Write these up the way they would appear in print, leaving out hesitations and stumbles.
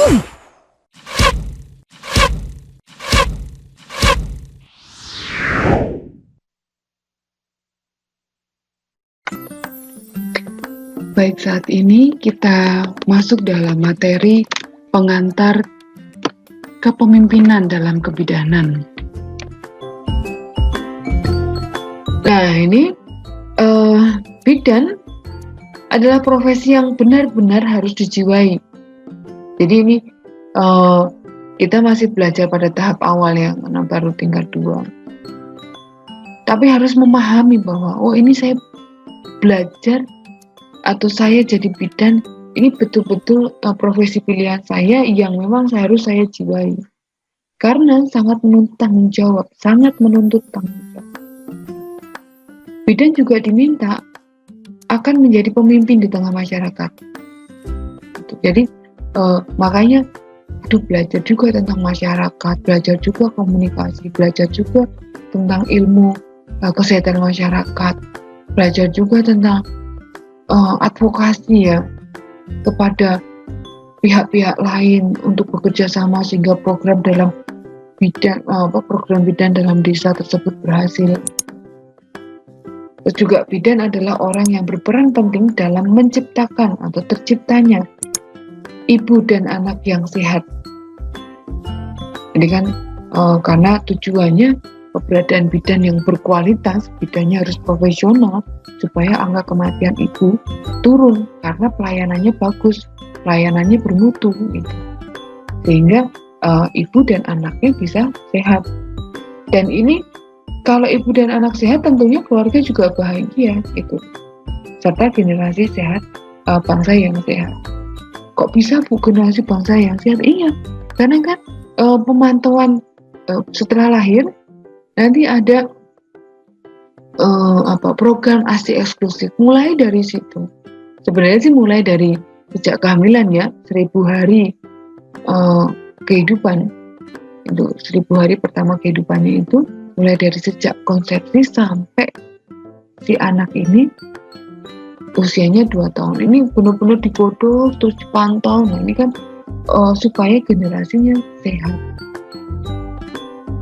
Baik, saat ini kita masuk dalam materi pengantar kepemimpinan dalam kebidanan. Nah, ini bidan adalah profesi yang benar-benar harus dijiwai. Jadi ini kita masih belajar pada tahap awal ya, karena baru tingkat 2. Tapi harus memahami bahwa ini saya belajar atau saya jadi bidan, ini betul-betul profesi pilihan saya yang memang harus saya jiwai. Karena sangat menuntut tanggung jawab, Bidan juga diminta akan menjadi pemimpin di tengah masyarakat. Jadi makanya belajar juga tentang masyarakat, belajar juga komunikasi, belajar juga tentang ilmu kesehatan masyarakat, belajar juga tentang advokasi ya kepada pihak-pihak lain untuk bekerja sama sehingga program bidan dalam desa tersebut berhasil. Terus juga bidan adalah orang yang berperan penting dalam menciptakan atau terciptanya ibu dan anak yang sehat. Jadi kan karena tujuannya keberadaan bidan yang berkualitas, bidannya harus profesional supaya angka kematian ibu turun karena pelayanannya bagus, pelayanannya bermutu gitu. Sehingga ibu dan anaknya bisa sehat. Dan ini kalau ibu dan anak sehat tentunya keluarga juga bahagia gitu. Serta generasi sehat, bangsa yang sehat. Kok bisa Bu generasi bangsa yang sehat? Iya, karena kan pemantauan setelah lahir nanti ada program ASI eksklusif. Mulai dari situ. Sebenarnya sih mulai dari sejak kehamilan ya, 1000 hari kehidupan. Itu 1000 hari pertama kehidupannya itu mulai dari sejak konsepsi sampai si anak ini usianya 2 tahun. Ini benar-benar digodok terus dipantau. Nah, ini kan supaya generasinya sehat.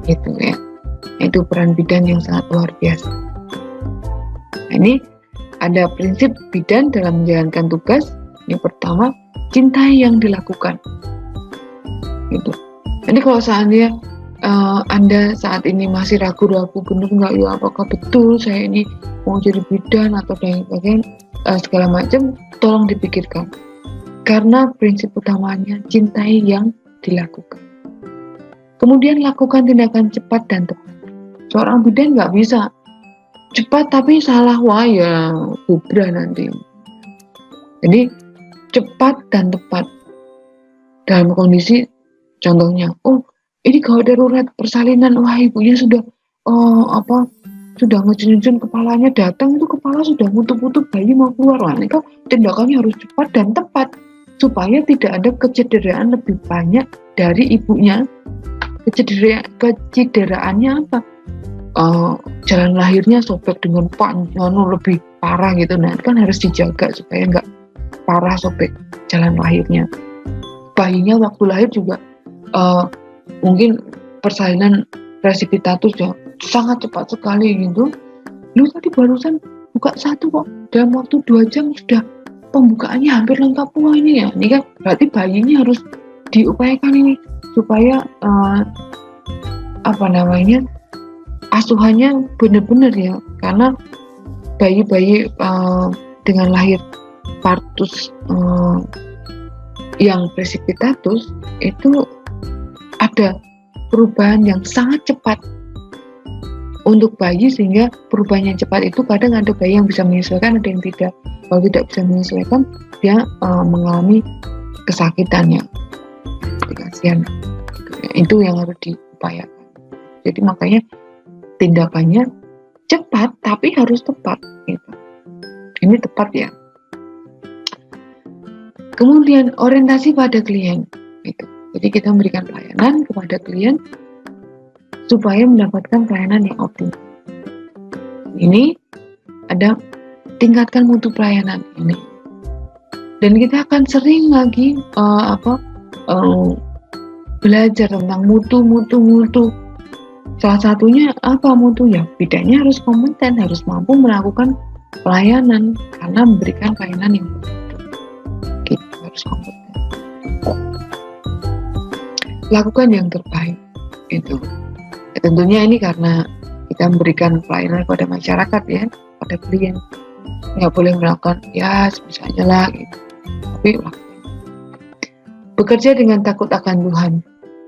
Gitu ya. Itu peran bidan yang sangat luar biasa. Nah, ini ada prinsip bidan dalam menjalankan tugas. Yang pertama, cintai yang dilakukan. Gitu. Jadi kalau seandainya Anda saat ini masih ragu-ragu benar nggak ya apakah betul saya ini mau jadi bidan atau dan sebagainya segala macam, tolong dipikirkan. Karena prinsip utamanya cintai yang dilakukan. Kemudian lakukan tindakan cepat dan tepat. Seorang bidan nggak bisa cepat tapi salah, wah ya bubrah nanti. Jadi cepat dan tepat dalam kondisi contohnya, ini kalau darurat persalinan, wah ibunya sudah sudah ngejun-jun kepalanya, datang itu kepala sudah mutu-mutu, bayi mau keluar. Wah, ini kan tindakannya harus cepat dan tepat supaya tidak ada kecederaan lebih banyak dari ibunya. Kecederaannya apa? Jalan lahirnya sobek dengan panjang lebih parah gitu. Nah, kan harus dijaga supaya nggak parah sobek jalan lahirnya. Bayinya waktu lahir juga mungkin persalinan presipitatus ya sangat cepat sekali gitu. Lu tadi barusan buka 1 kok, dalam waktu 2 jam sudah pembukaannya hampir lengkap. Wah ini ya, ini kan berarti bayinya harus diupayakan ini supaya asuhannya benar-benar ya, karena bayi-bayi dengan lahir partus yang presipitatus itu ada perubahan yang sangat cepat untuk bayi, sehingga perubahan yang cepat itu kadang ada bayi yang bisa menyesuaikan, ada yang tidak. Kalau tidak bisa menyesuaikan, dia mengalami kesakitannya. Kasihan. Itu yang harus diupayakan. Jadi makanya tindakannya cepat tapi harus tepat gitu. Ini tepat ya. Kemudian orientasi pada klien gitu. Jadi kita memberikan pelayanan kepada klien supaya mendapatkan pelayanan yang optimal. Ini ada tingkatkan mutu pelayanan ini. Dan kita akan sering lagi belajar tentang mutu. Salah satunya apa mutu ya? Bidannya harus kompeten, harus mampu melakukan pelayanan karena memberikan pelayanan yang mutu. Kita harus kompeten. Lakukan yang terbaik. Itu. Tentunya ini karena kita memberikan pelayanan kepada masyarakat ya, pada klien. Nggak boleh melakukan ya sebisanya lah gitu. Tapi bekerja dengan takut akan Tuhan.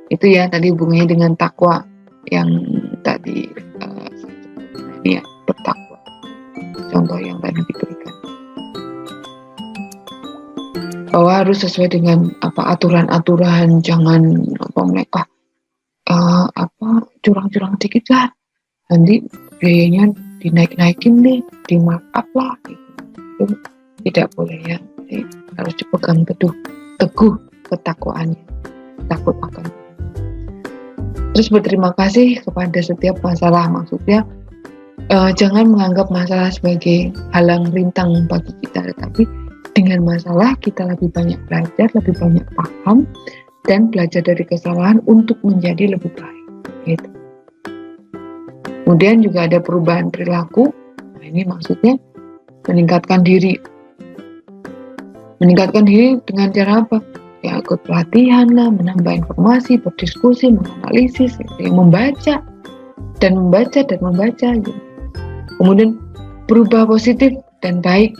Itu ya tadi hubungannya dengan takwa yang tadi ini ya, bertakwa. Contoh yang tadi diberikan. Bahwa harus sesuai dengan aturan-aturan, jangan mereka curang-curang dikit lah. Nanti biayanya dinaik-naikin deh, di markup lah gitu. Itu tidak boleh ya. Jadi harus dipegang teguh ketakwaannya, takut akan. Terus berterima kasih kepada setiap masalah, maksudnya jangan menganggap masalah sebagai halang rintang bagi kita, tetapi dengan masalah kita lebih banyak belajar, lebih banyak paham, dan belajar dari kesalahan untuk menjadi lebih baik. Gitu. Kemudian juga ada perubahan perilaku. Nah, ini maksudnya meningkatkan diri. Meningkatkan diri dengan cara apa? Ya ikut pelatihan lah, menambah informasi, berdiskusi, menganalisis, gitu, ya, membaca. Gitu. Kemudian berubah positif dan baik.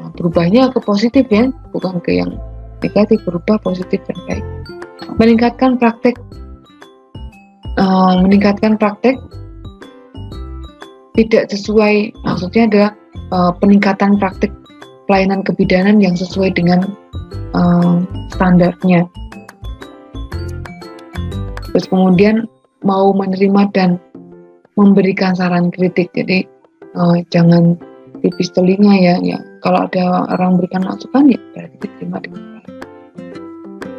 Nah, berubahnya ke positif ya, bukan ke yang negatif, berubah positif dan baik. Meningkatkan praktek tidak sesuai, maksudnya ada peningkatan praktek pelayanan kebidanan yang sesuai dengan standarnya. Terus kemudian mau menerima dan memberikan saran kritik, jadi jangan tipis telinga ya. Kalau ada orang berikan masukan ya berarti diterima dengan baik.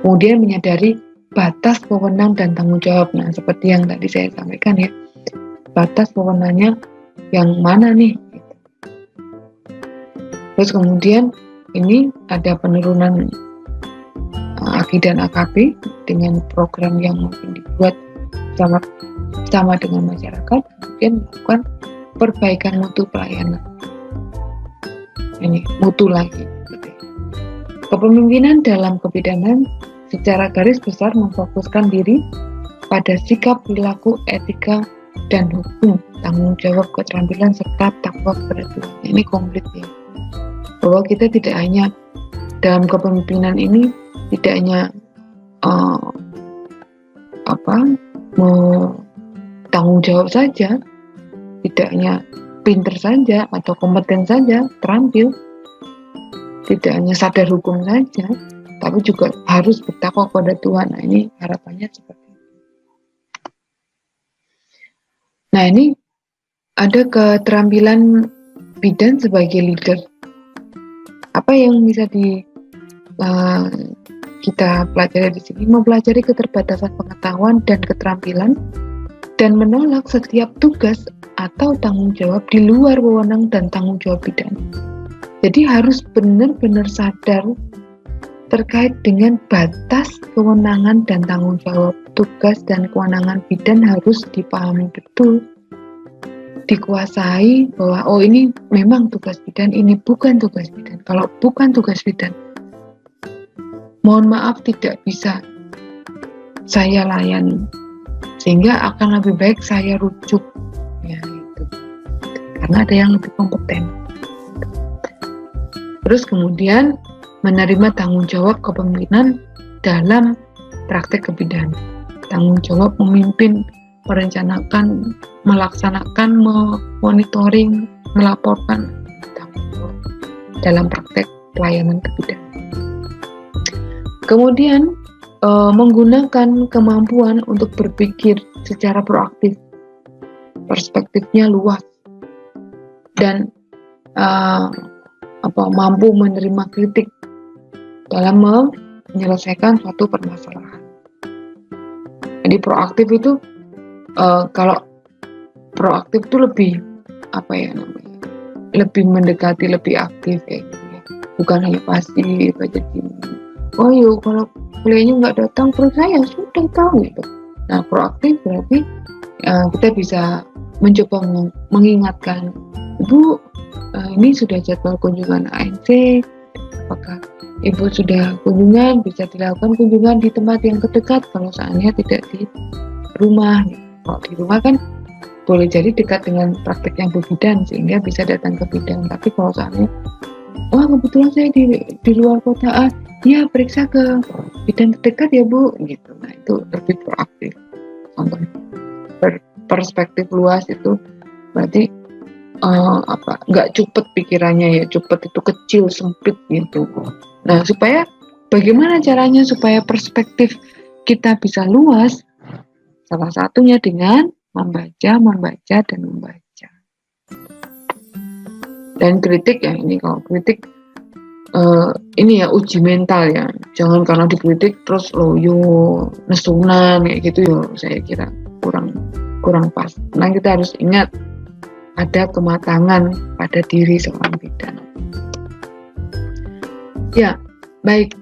Kemudian menyadari batas wewenang dan tanggung jawab. Nah, seperti yang tadi saya sampaikan ya, batas wewenangnya yang mana nih? Terus kemudian ini ada penurunan AKI dan AKB dengan program yang mungkin dibuat sama dengan masyarakat, kemudian melakukan perbaikan mutu pelayanan. Ini mutu lagi. Kepemimpinan dalam kebidanan secara garis besar memfokuskan diri pada sikap, perilaku, etika, dan hukum, tanggung jawab, keterampilan, serta takwa kepada Tuhan. Ini komplit ya. Bahwa kita tidak hanya dalam kepemimpinan ini tidak hanya tanggung jawab saja, tidak hanya pinter saja atau kompeten saja, terampil, tidak hanya sadar hukum saja, tapi juga harus bertakwa kepada Tuhan. Nah, ini harapannya seperti itu. Nah, ini ada keterampilan bidan sebagai leader. Apa yang bisa kita pelajari di sini? Mempelajari keterbatasan pengetahuan dan keterampilan dan menolak setiap tugas atau tanggung jawab di luar wewenang dan tanggung jawab bidan. Jadi harus benar-benar sadar terkait dengan batas kewenangan dan tanggung jawab. Tugas dan kewenangan bidan harus dipahami betul, dikuasai bahwa ini memang tugas bidan, ini bukan tugas bidan. Kalau bukan tugas bidan, mohon maaf tidak bisa saya layani, sehingga akan lebih baik saya rujuk ya, itu karena ada yang lebih kompeten. Terus kemudian menerima tanggung jawab kepemimpinan dalam praktek kebidanan. Tanggung jawab memimpin, merencanakan, melaksanakan, memonitoring, melaporkan tanggung jawab dalam praktek pelayanan kebidanan. Kemudian menggunakan kemampuan untuk berpikir secara proaktif, perspektifnya luas, dan mampu menerima kritik dalam menyelesaikan suatu permasalahan. Jadi proaktif itu kalau proaktif itu lebih lebih mendekati, lebih aktif kayak gitu ya. Bukan hanya pasif aja gini. Kalau kuliahnya nggak datang, terus saya sudah tahu itu. Nah, proaktif berarti kita bisa mencoba mengingatkan, Bu, ini sudah jadwal kunjungan ANC, apakah Ibu sudah kunjungan, bisa dilakukan kunjungan di tempat yang terdekat kalau seandainya tidak di rumah. Kalau di rumah kan boleh jadi dekat dengan praktek yang berbidan sehingga bisa datang ke bidan, tapi kalau seandainya wah kebetulan saya di luar kota, ya periksa ke bidan terdekat ya Bu, gitu. Nah itu lebih proaktif. Contohnya perspektif luas itu berarti nggak cupet pikirannya ya, cupet itu kecil sempit gitu. Nah supaya bagaimana caranya supaya perspektif kita bisa luas? Salah satunya dengan membaca, dan membaca. Dan kritik ya, ini kalau kritik ini ya uji mental ya, jangan karena dikritik terus loyo nesunan kayak gitu ya, saya kira kurang pas. Nah kita harus ingat ada kematangan pada diri seorang bidan. Ya baik,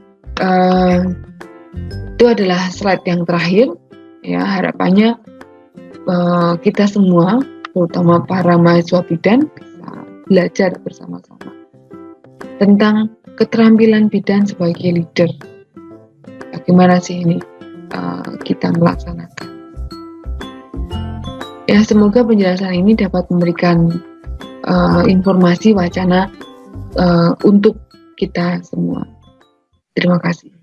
itu adalah slide yang terakhir ya. Harapannya kita semua, terutama para mahasiswa bidan, bisa belajar bersama-sama tentang keterampilan bidan sebagai leader. Bagaimana sih ini kita melaksanakan? Ya, semoga penjelasan ini dapat memberikan informasi wacana untuk kita semua. Terima kasih.